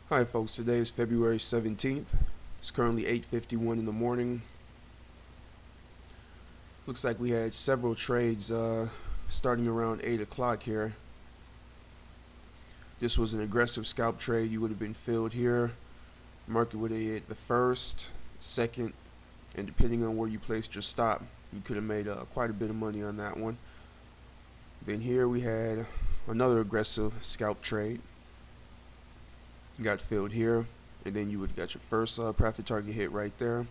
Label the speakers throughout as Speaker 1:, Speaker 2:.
Speaker 1: Hi folks, today is February 17th. It's currently 8:51 in the morning. Looks like we had several trades starting around 8 o'clock here. This was an aggressive scalp trade. You would have been filled here. Market would have hit the first, second, and depending on where you placed your stop, you could have made quite a bit of money on that one. Then here we had another aggressive scalp trade. Got filled here, and then you would have got your first profit target hit right there,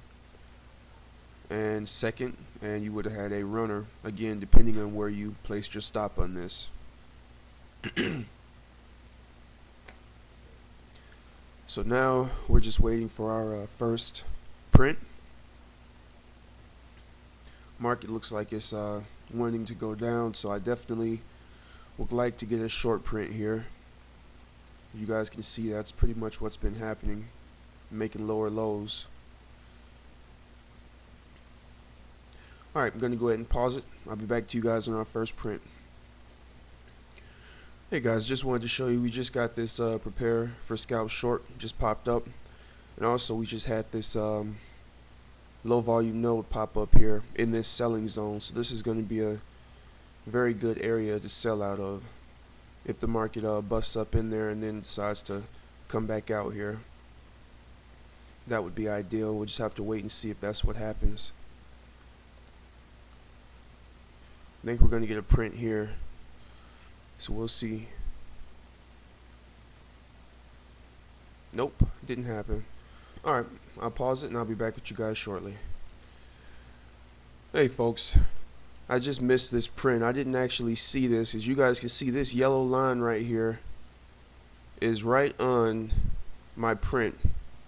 Speaker 1: and second, and you would have had a runner again depending on where you placed your stop on this. So now we're just waiting for our first print. Market looks like it's wanting to go down, so I definitely would like to get a short print here. You guys can see that's pretty much what's been happening, making lower lows. Alright, I'm going to go ahead and pause it. I'll be back to you guys on our first print. Hey guys, just wanted to show you we just got this prepare for scalp short just popped up, and also we just had this low volume node pop up here in this selling zone, so this is going to be a very good area to sell out of if the market busts up in there and then decides to come back out here. That would be ideal. We'll just have to wait and see if that's what happens. I think we're going to get a print here, so we'll see. Nope, didn't happen. Alright, I'll pause it and I'll be back with you guys shortly. Hey folks, I just missed this print. I didn't actually see this. As you guys can see, this yellow line right here is right on my print,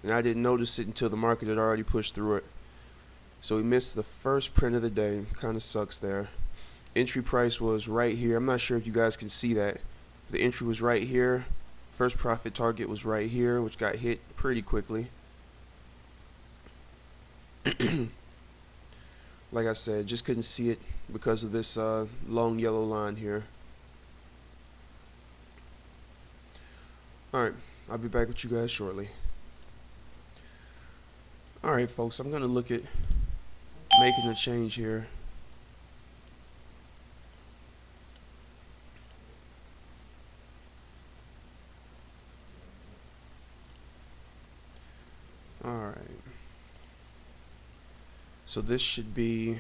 Speaker 1: and I didn't notice it until the market had already pushed through it. So we missed the first print of the day. Kind of sucks there. Entry price was right here. I'm not sure if you guys can see that. The entry was right here. First profit target was right here, which got hit pretty quickly. Like I said, just couldn't see it because of this long yellow line here. Alright, I'll be back with you guys shortly. Alright folks, I'm going to look at making a change here. Alright. So this should be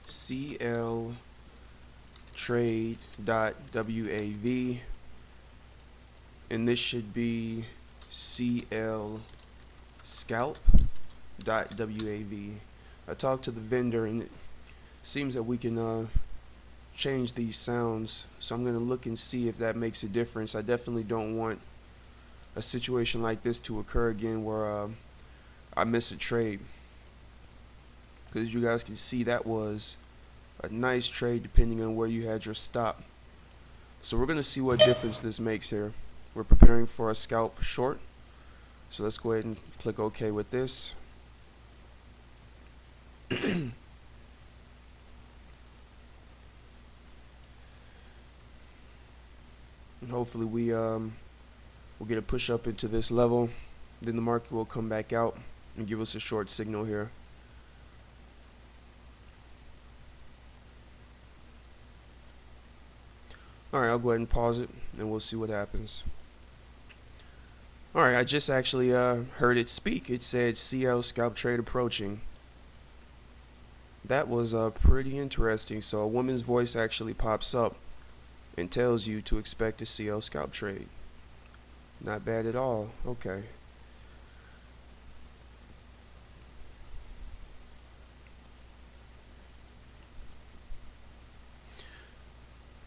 Speaker 1: CL trade.wav, and this should be CL scalp.wav. I talked to the vendor and it seems that we can change these sounds, so I'm going to look and see if that makes a difference. I definitely don't want a situation like this to occur again where I miss a trade. Because you guys can see that was a nice trade depending on where you had your stop. So we're going to see what difference this makes here. We're preparing for a scalp short. So let's go ahead and click OK with this. And hopefully we'll get a push up into this level. Then the market will come back out and give us a short signal here. Alright, I'll go ahead and pause it and we'll see what happens. Alright, I just actually heard it speak. It said CL scalp trade approaching. That was pretty interesting. So a woman's voice actually pops up and tells you to expect a CL scalp trade. Not bad at all. Okay.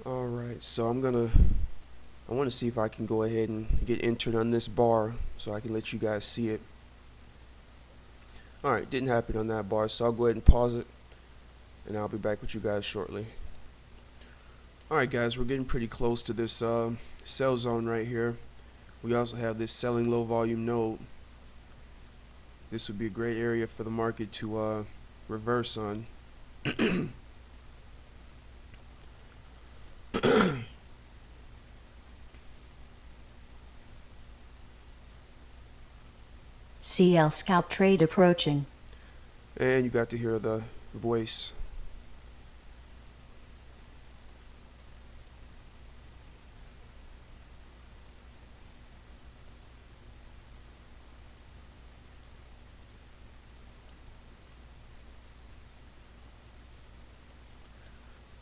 Speaker 1: Alright, so I want to see if I can go ahead and get entered on this bar so I can let you guys see it. Alright, didn't happen on that bar, so I'll go ahead and pause it and I'll be back with you guys shortly. Alright guys, we're getting pretty close to this sell zone right here. We also have this selling low volume node. This would be a great area for the market to reverse on.
Speaker 2: CL scalp trade approaching.
Speaker 1: And you got to hear the voice.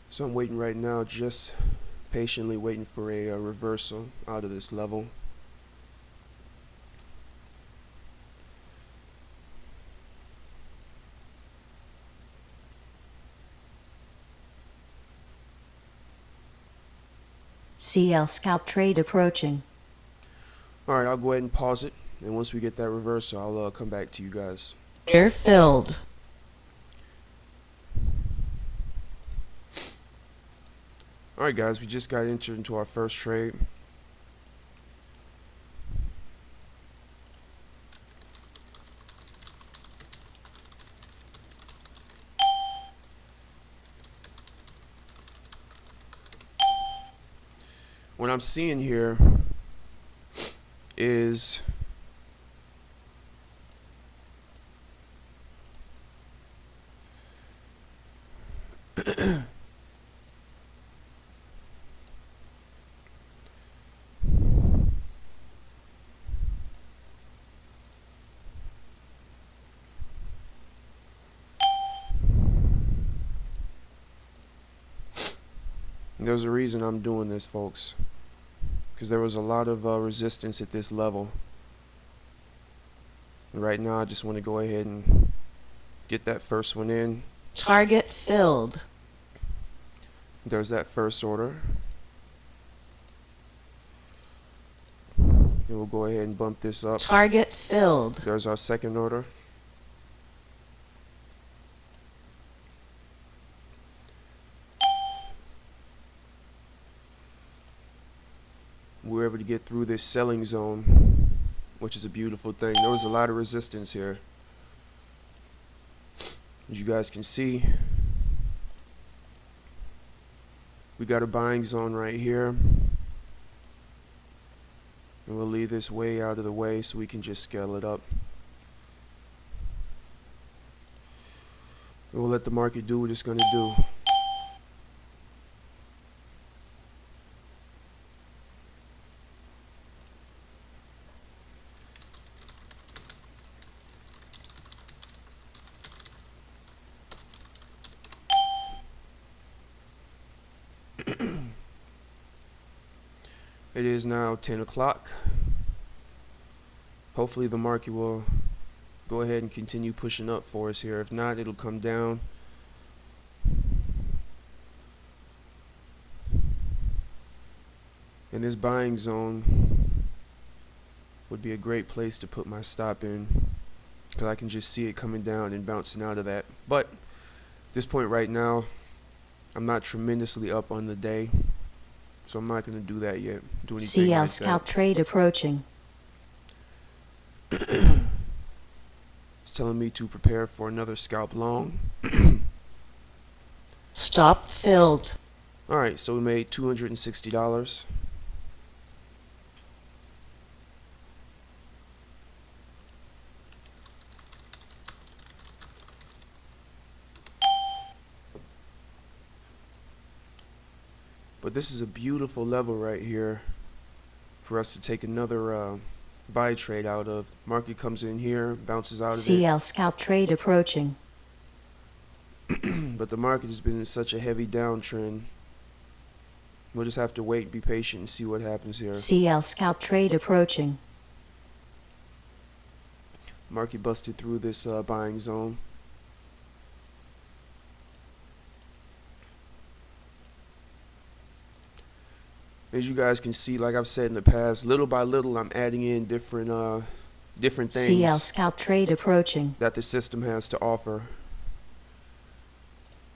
Speaker 1: So I'm waiting right now, just patiently waiting for a reversal out of this level.
Speaker 2: CL scalp trade approaching.
Speaker 1: Alright, I'll go ahead and pause it, and once we get that reversal, I'll come back to you guys.
Speaker 2: Air filled.
Speaker 1: Alright guys, we just got entered into our first trade. What I'm seeing here is there's a reason I'm doing this, folks, because there was a lot of resistance at this level. And right now I just want to go ahead and get that first one in.
Speaker 2: Target filled.
Speaker 1: There's that first order. And we'll go ahead and bump this up.
Speaker 2: Target filled.
Speaker 1: There's our second order. We were able to get through this selling zone, which is a beautiful thing. There was a lot of resistance here. As you guys can see, we got a buying zone right here. And we'll leave this way out of the way so we can just scale it up. And we'll let the market do what it's going to do. It is now 10 o'clock. Hopefully the market will go ahead and continue pushing up for us here. If not, it'll come down. And this buying zone would be a great place to put my stop in, because I can just see it coming down and bouncing out of that. But at this point right now, I'm not tremendously up on the day, so I'm not going to do that yet. Do anything
Speaker 2: CL
Speaker 1: like
Speaker 2: scalp
Speaker 1: that.
Speaker 2: trade approaching.
Speaker 1: It's telling me to prepare for another scalp long.
Speaker 2: Stop filled.
Speaker 1: Alright, so we made $260. But this is a beautiful level right here for us to take another buy trade out of. Market comes in here, bounces out of it.
Speaker 2: CL scalp trade approaching.
Speaker 1: But the market has been in such a heavy downtrend. We'll just have to wait and be patient and see what happens here.
Speaker 2: CL scalp trade approaching.
Speaker 1: Market busted through this buying zone. As you guys can see, like I've said in the past, little by little I'm adding in different
Speaker 2: CL
Speaker 1: things
Speaker 2: scalp trade approaching.
Speaker 1: that the system has to offer.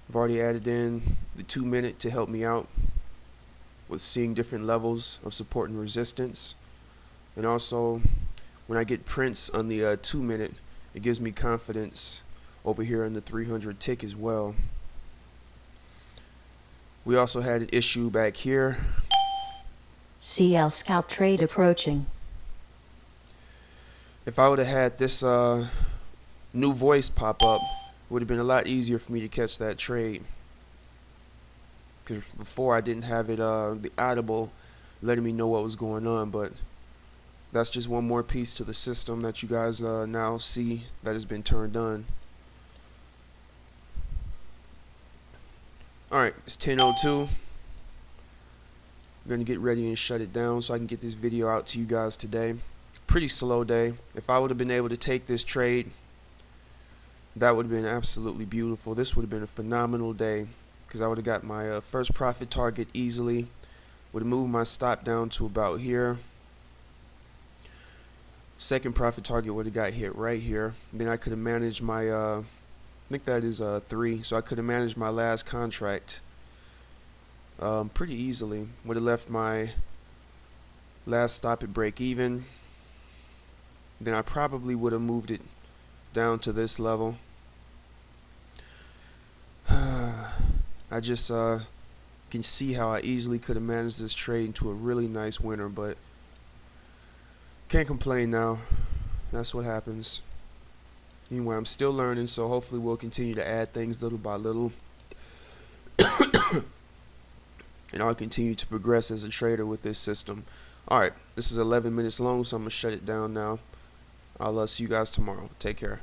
Speaker 1: I've already added in the 2-minute to help me out with seeing different levels of support and resistance. And also, when I get prints on the 2-minute, it gives me confidence over here on the 300 tick as well. We also had an issue back here.
Speaker 2: CL scalp trade approaching.
Speaker 1: if I would have had this new voice pop up, it would have been a lot easier for me to catch that trade. Because before I didn't have it, the audible letting me know what was going on. But that's just one more piece to the system that you guys now see that has been turned on. Alright, it's 10:02. I'm going to get ready and shut it down so I can get this video out to you guys today. Pretty slow day. If I would have been able to take this trade, that would have been absolutely beautiful. This would have been a phenomenal day because I would have got my first profit target easily. Would have moved my stop down to about here. Second profit target would have got hit right here. Then I could have managed my I think that is 3, so I could have managed my last contract pretty easily. Would have left my last stop at break even. Then I probably would have moved it down to this level. I just can see how I easily could have managed this trade into a really nice winner, but can't complain now. That's what happens. Anyway, I'm still learning, so hopefully we'll continue to add things little by little. And I'll continue to progress as a trader with this system. Alright, this is 11 minutes long, so I'm going to shut it down now. I'll see you guys tomorrow. Take care.